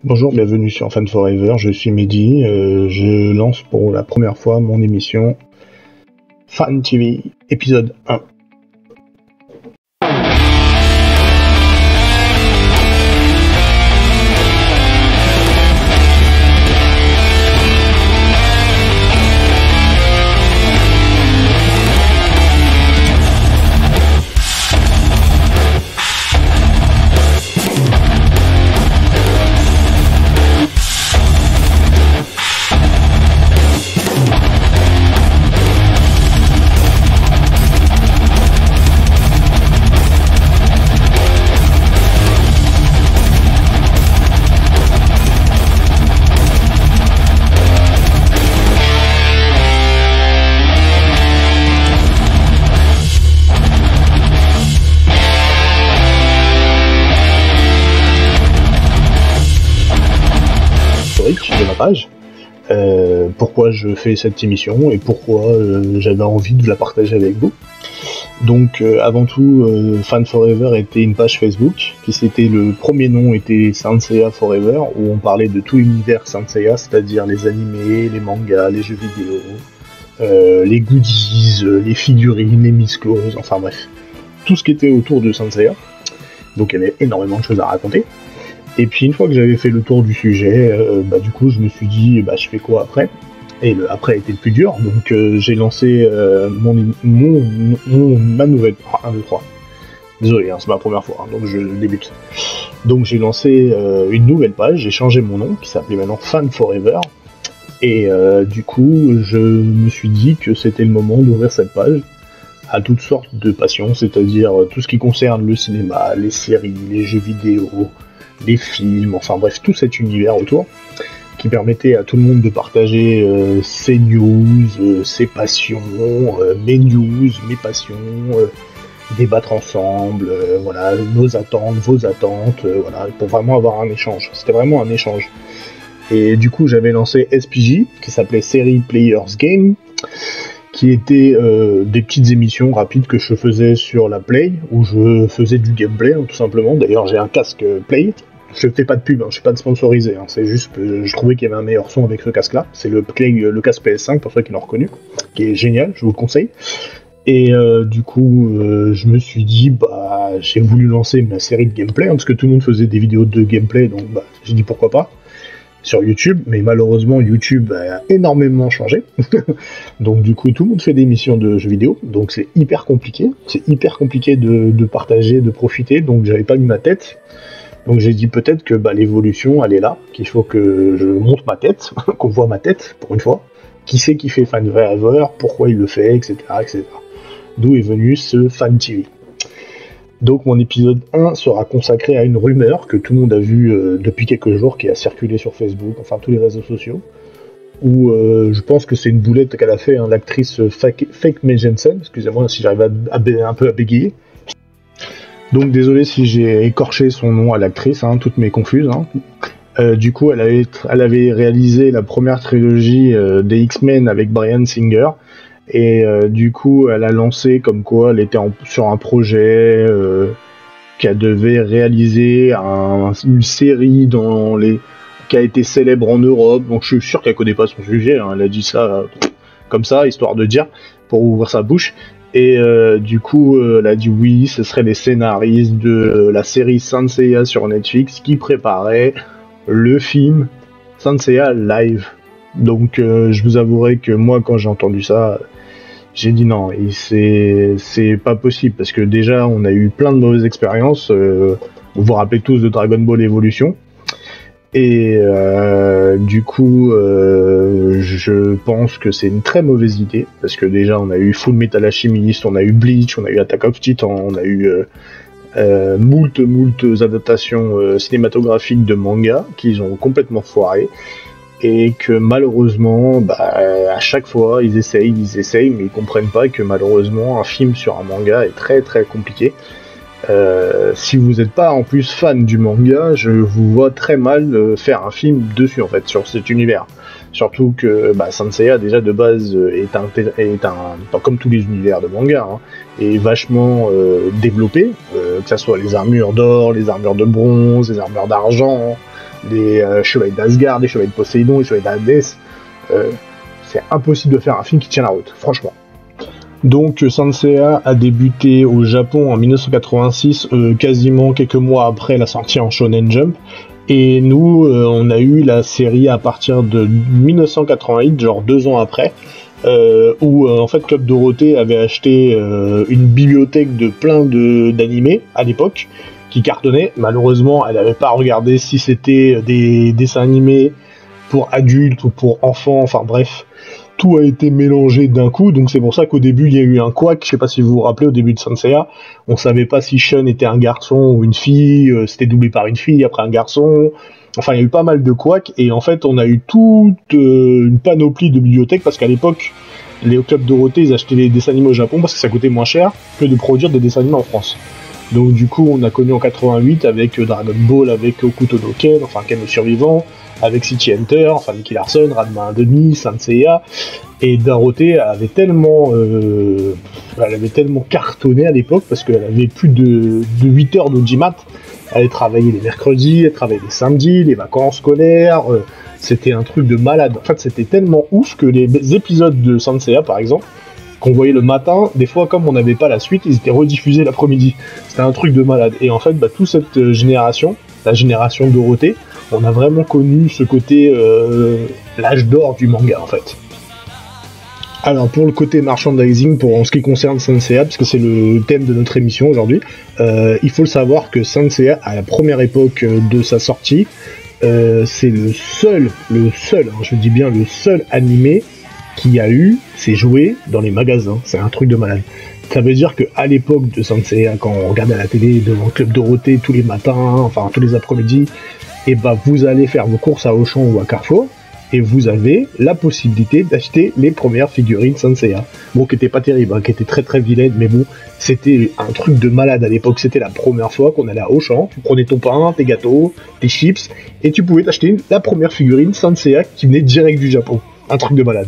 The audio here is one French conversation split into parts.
Bonjour, bienvenue sur Fan Forever, je suis Mehdi, je lance pour la première fois mon émission Fan TV, épisode 1. De ma page, pourquoi je fais cette émission et pourquoi j'avais envie de la partager avec vous. Donc avant tout, Fan Forever était une page Facebook qui c'était le premier nom était Saint Seiya Forever, où on parlait de tout l'univers Saint Seiya, c'est-à-dire les animés, les mangas, les jeux vidéo, les goodies, les figurines, les miscloses, enfin bref, tout ce qui était autour de Saint Seiya. Donc il y avait énormément de choses à raconter. Et puis une fois que j'avais fait le tour du sujet, du coup je me suis dit je fais quoi après. Et le après était le plus dur, donc j'ai lancé ma nouvelle... 1, 2, 3. Désolé, c'est ma première fois, donc je débute. Donc j'ai lancé une nouvelle page, j'ai changé mon nom, qui s'appelait maintenant Fan Forever. Et du coup je me suis dit que c'était le moment d'ouvrir cette page à toutes sortes de passions, c'est-à-dire tout ce qui concerne le cinéma, les séries, les jeux vidéo, les films, enfin bref, tout cet univers autour, qui permettait à tout le monde de partager ses news, ses passions, mes news, mes passions, débattre ensemble, voilà, nos attentes, vos attentes, voilà, pour vraiment avoir un échange. C'était vraiment un échange. Et du coup, j'avais lancé SPJ, qui s'appelait Series Players Game, qui était des petites émissions rapides que je faisais sur la Play, où je faisais du gameplay, hein, tout simplement. D'ailleurs, j'ai un casque Play. Je fais pas de pub, hein, je suis pas de sponsorisé, hein, c'est juste que je trouvais qu'il y avait un meilleur son avec ce casque-là. C'est le casque PS5, pour ceux qui l'ont reconnu, qui est génial, je vous le conseille. Et du coup, je me suis dit, j'ai voulu lancer ma série de gameplay, hein, parce que tout le monde faisait des vidéos de gameplay, donc j'ai dit pourquoi pas, sur YouTube, mais malheureusement YouTube a énormément changé. Donc du coup tout le monde fait des émissions de jeux vidéo, donc c'est hyper compliqué de partager, de profiter, donc j'avais pas mis ma tête. Donc j'ai dit peut-être que l'évolution elle est là, qu'il faut que je montre ma tête, qu'on voit ma tête pour une fois, qui c'est qui fait Fan Forever, pourquoi il le fait, etc. etc. D'où est venu ce Fan TV. Donc mon épisode 1 sera consacré à une rumeur que tout le monde a vue depuis quelques jours, qui a circulé sur Facebook, enfin tous les réseaux sociaux, où je pense que c'est une boulette qu'elle a fait, hein, l'actrice Fake May Jensen, excusez-moi si j'arrive un peu à bégayer. Donc désolé si j'ai écorché son nom à l'actrice, hein, toutes mes confuses. Hein. Du coup elle avait réalisé la première trilogie des X-Men avec Bryan Singer. Et du coup, elle a lancé comme quoi elle était sur un projet qu'elle devait réaliser une série qui a été célèbre en Europe. Donc je suis sûr qu'elle connaît pas son sujet. Hein. Elle a dit ça comme ça, histoire de dire, pour ouvrir sa bouche. Et du coup, elle a dit oui, ce seraient les scénaristes de la série Saint Seiya sur Netflix qui préparaient le film Saint Seiya Live. Donc je vous avouerai que moi, quand j'ai entendu ça, j'ai dit non, c'est pas possible, parce que déjà on a eu plein de mauvaises expériences, vous vous rappelez tous de Dragon Ball Evolution, et du coup je pense que c'est une très mauvaise idée, parce que déjà on a eu Full Metal Alchemist, on a eu Bleach, on a eu Attack of Titan, on a eu moult adaptations cinématographiques de manga qu'ils ont complètement foiré. Et que malheureusement, à chaque fois, ils essayent, mais ils comprennent pas que malheureusement, un film sur un manga est très très compliqué. Si vous n'êtes pas en plus fan du manga, je vous vois très mal faire un film dessus en fait, sur cet univers. Surtout que Saint Seiya déjà de base est un comme tous les univers de manga, hein, est vachement développé, que ça soit les armures d'or, les armures de bronze, les armures d'argent, les chevaliers d'Asgard, les chevaliers de Poséidon, les chevaliers d'Hadès. C'est impossible de faire un film qui tient la route, franchement. Donc Saint Seiya a débuté au Japon en 1986, quasiment quelques mois après la sortie en Shonen Jump. Et nous, on a eu la série à partir de 1988, genre 2 ans après, où en fait Club Dorothée avait acheté une bibliothèque de plein d'animés à l'époque, qui cartonnaient. Malheureusement, elle n'avait pas regardé si c'était des dessins animés pour adultes ou pour enfants, enfin bref. Tout a été mélangé d'un coup, donc c'est pour ça qu'au début il y a eu un couac. Je sais pas si vous vous rappelez, au début de Saint Seiya, on savait pas si Shun était un garçon ou une fille, c'était doublé par une fille, après un garçon, enfin il y a eu pas mal de couacs, et en fait on a eu toute une panoplie de bibliothèques, parce qu'à l'époque, les clubs Dorothée, ils achetaient les dessins animés au Japon parce que ça coûtait moins cher que de produire des dessins animés en France. Donc du coup on a connu en 88 avec Dragon Ball, avec Okuto no Ken, enfin Ken le survivant, avec City Hunter, enfin Nicky Larson, Ranma 1,5, Saint Seiya, et Dorothée avait tellement cartonné à l'époque, parce qu'elle avait plus de 8 heures d'audimat. Elle travaillait les mercredis, elle travaillait les samedis, les vacances scolaires, c'était un truc de malade. En fait, c'était tellement ouf que les épisodes de Saint Seiya, par exemple, qu'on voyait le matin, des fois, comme on n'avait pas la suite, ils étaient rediffusés l'après-midi. C'était un truc de malade. Et en fait, toute cette génération, la génération Dorothée, on a vraiment connu ce côté l'âge d'or du manga, en fait. Alors, pour le côté merchandising, en ce qui concerne Saint Seiya, parce que c'est le thème de notre émission aujourd'hui, il faut le savoir que Saint Seiya, à la première époque de sa sortie, c'est le seul, je dis bien le seul animé qui a eu ses jouets dans les magasins. C'est un truc de malade. Ça veut dire qu'à l'époque de Saint Seiya, quand on regardait à la télé devant le Club Dorothée tous les matins, enfin tous les après-midi, et vous allez faire vos courses à Auchan ou à Carrefour, et vous avez la possibilité d'acheter les premières figurines Saint Seiya. Bon, qui étaient pas terribles, qui étaient très très vilaines, mais bon, c'était un truc de malade à l'époque. C'était la première fois qu'on allait à Auchan, tu prenais ton pain, tes gâteaux, tes chips, et tu pouvais t'acheter la première figurine Saint Seiya qui venait direct du Japon. Un truc de malade.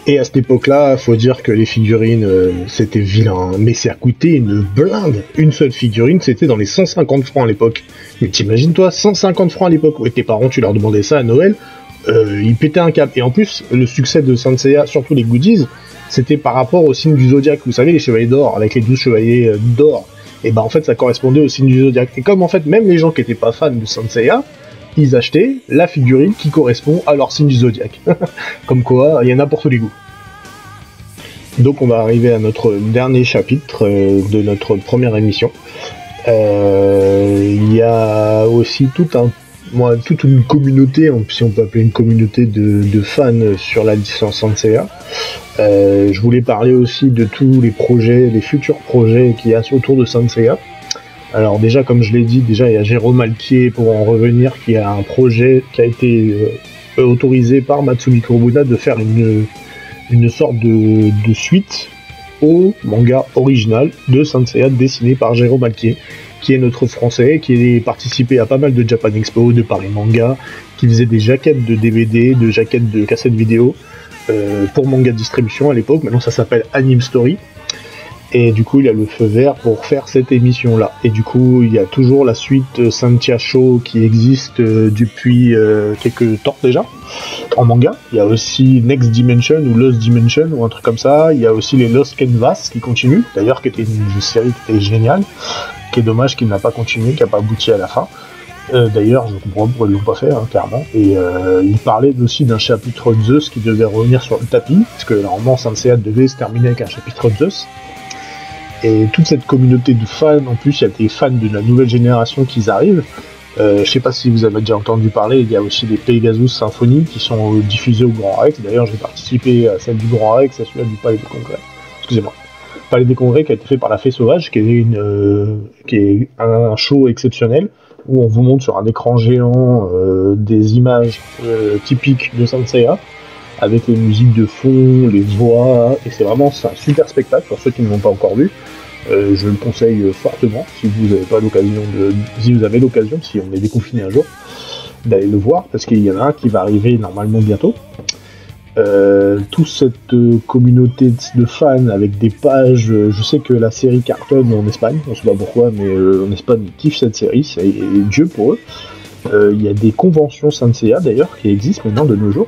Et à cette époque-là, faut dire que les figurines, c'était vilain, mais ça coûtait une blinde. Une seule figurine, c'était dans les 150 francs à l'époque. Mais t'imagines toi, 150 francs à l'époque, où tes parents, tu leur demandais ça à Noël, ils pétaient un câble. Et en plus, le succès de Saint Seiya, surtout les goodies, c'était par rapport au signe du zodiaque. Vous savez, les chevaliers d'or, avec les 12 chevaliers d'or, et en fait, ça correspondait au signe du zodiaque. Et comme en fait, même les gens qui étaient pas fans de Saint Seiya, ils achetaient la figurine qui correspond à leur signe du zodiaque. Comme quoi, il y en a pour tous les goûts. Donc on va arriver à notre dernier chapitre de notre première émission. Il y a aussi toute une communauté, si on peut appeler une communauté de fans sur la licence Saint Seiya. Je voulais parler aussi de tous les projets, les futurs projets qu'il y a autour de Saint Seiya. Alors déjà, comme je l'ai dit, il y a Jérôme Alquier, pour en revenir, qui a un projet qui a été autorisé par Matsumi Kurumada de faire une sorte de suite au manga original de Saint Seiya dessiné par Jérôme Alquier, qui est notre français, qui a participé à pas mal de Japan Expo, de Paris Manga, qui faisait des jaquettes de DVD, de jaquettes de cassettes vidéo pour Manga Distribution à l'époque. Maintenant ça s'appelle Anime Story. Et du coup, il a le feu vert pour faire cette émission-là. Et du coup, il y a toujours la suite Saint-Seiya Show qui existe depuis quelques temps déjà, en manga. Il y a aussi Next Dimension ou Lost Dimension ou un truc comme ça. Il y a aussi les Lost Canvas qui continuent, d'ailleurs, qui était une série qui était géniale, qui est dommage qu'il n'a pas continué, qui n'a pas abouti à la fin. D'ailleurs, je comprends pourquoi ils l'ont pas fait, clairement. Et il parlait aussi d'un chapitre de Zeus qui devait revenir sur le tapis, parce que normalement Saint Seiya devait se terminer avec un chapitre de Zeus. Et toute cette communauté de fans, en plus, il y a des fans de la nouvelle génération qui arrivent. Je sais pas si vous avez déjà entendu parler, il y a aussi les Pegasus Symphony qui sont diffusés au Grand Rex. D'ailleurs, j'ai participé à celle du Grand Rex, à celui du Palais des Congrès. Excusez-moi. Palais des Congrès qui a été fait par la Fée Sauvage, qui est un show exceptionnel où on vous montre sur un écran géant des images typiques de Saint Seiya, avec les musiques de fond, les voix, et c'est vraiment un super spectacle pour ceux qui ne l'ont pas encore vu. Je le conseille fortement si vous avez l'occasion, si on est déconfiné un jour, d'aller le voir, parce qu'il y en a un qui va arriver normalement bientôt. Toute cette communauté de fans avec des pages, je sais que la série cartonne en Espagne, on ne sait pas pourquoi, mais en Espagne ils kiffent cette série, c'est Dieu pour eux. Il y a des conventions Saint-Seiya d'ailleurs qui existent maintenant de nos jours.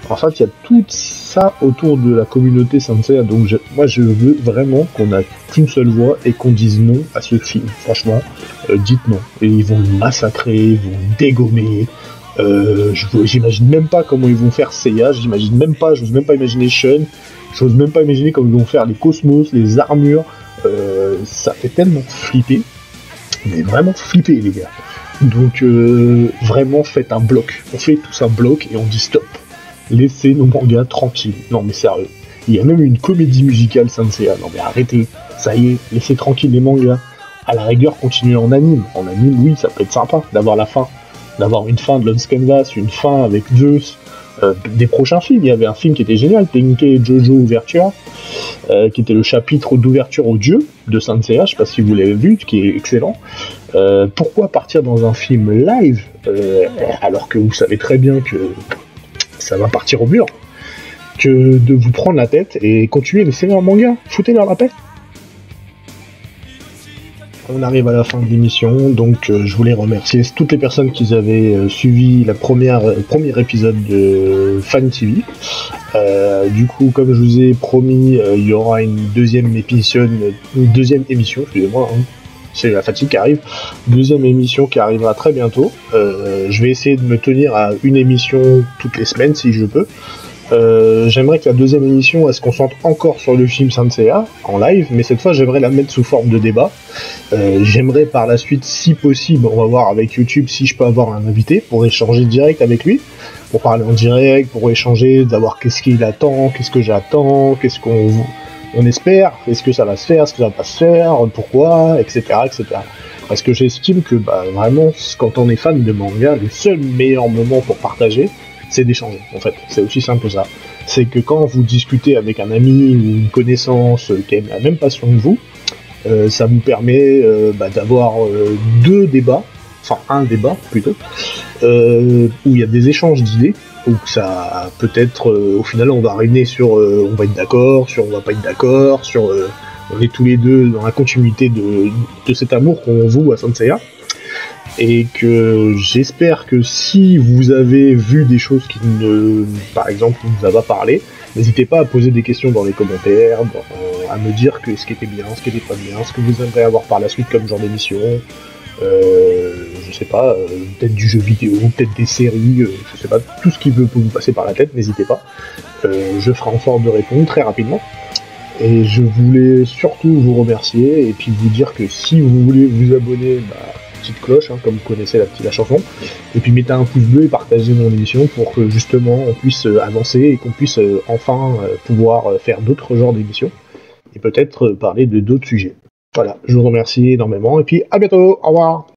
En fait, il y a tout ça autour de la communauté Saint-Seiya, donc moi je veux vraiment qu'on a qu'une seule voix et qu'on dise non à ce film. Franchement, dites non. Et ils vont le massacrer, ils vont le dégommer. J'imagine même pas comment ils vont faire Seiya, j'ose même pas imaginer Shun, j'ose même pas imaginer comment ils vont faire les cosmos, les armures. Ça fait tellement flipper, mais vraiment flipper les gars. Donc vraiment faites un bloc, on fait tous un bloc et on dit stop. Laissez nos mangas tranquilles. Non mais sérieux. Il y a même une comédie musicale Saint-Seiya. Non mais arrêtez. Ça y est, laissez tranquille les mangas. À la rigueur, continuez en anime. En anime, oui, ça peut être sympa d'avoir la fin. D'avoir une fin de Lost Canvas, une fin avec Zeus. Des prochains films, il y avait un film qui était génial, Tenkei Jojo Ouverture, qui était le chapitre d'ouverture aux dieux de Saint-Seiya, je sais pas si vous l'avez vu, qui est excellent. Pourquoi partir dans un film live alors que vous savez très bien que ça va partir au mur, que de vous prendre la tête et continuer les séries en manga. Foutez-leur la paix. On arrive à la fin de l'émission, donc je voulais remercier toutes les personnes qui avaient suivi le premier épisode de Fan TV. Du coup, comme je vous ai promis, il y aura une deuxième émission, excusez-moi, hein. C'est la fatigue qui arrive. Deuxième émission qui arrivera très bientôt. Je vais essayer de me tenir à une émission toutes les semaines si je peux. J'aimerais que la deuxième émission elle se concentre encore sur le film Saint-Seiya en live, mais cette fois j'aimerais la mettre sous forme de débat. J'aimerais par la suite, si possible, on va voir avec YouTube si je peux avoir un invité pour échanger direct avec lui, pour parler en direct, pour échanger, d'avoir qu'est-ce qu'il attend, qu'est-ce que j'attends, qu'est-ce qu'on espère, est-ce que ça va se faire, est-ce que ça va pas se faire, pourquoi, etc. Parce que j'estime que vraiment, quand on est fan de manga, le seul meilleur moment pour partager, c'est d'échanger, en fait. C'est aussi simple que ça. C'est que quand vous discutez avec un ami ou une connaissance qui a la même passion que vous, ça vous permet d'avoir deux débats, enfin un débat plutôt, où il y a des échanges d'idées, où ça peut-être, au final, on va arriver sur on va être d'accord, sur on va pas être d'accord, sur on est tous les deux dans la continuité de cet amour qu'on voue à Saint-Seiya. Et que j'espère que si vous avez vu des choses qui par exemple, ne vous a pas parlé, n'hésitez pas à poser des questions dans les commentaires, à me dire ce qui était bien, ce qui était pas bien, ce que vous aimeriez avoir par la suite comme genre d'émission, je sais pas, peut-être du jeu vidéo, peut-être des séries, je sais pas, tout ce qui peut vous passer par la tête, n'hésitez pas. Je ferai en sorte de répondre très rapidement. Et je voulais surtout vous remercier et puis vous dire que si vous voulez vous abonner, petite cloche, comme vous connaissez la chanson, et puis mettez un pouce bleu et partagez mon émission pour que justement on puisse avancer et qu'on puisse enfin pouvoir faire d'autres genres d'émissions et peut-être parler de d'autres sujets. Voilà, je vous remercie énormément et puis à bientôt, au revoir.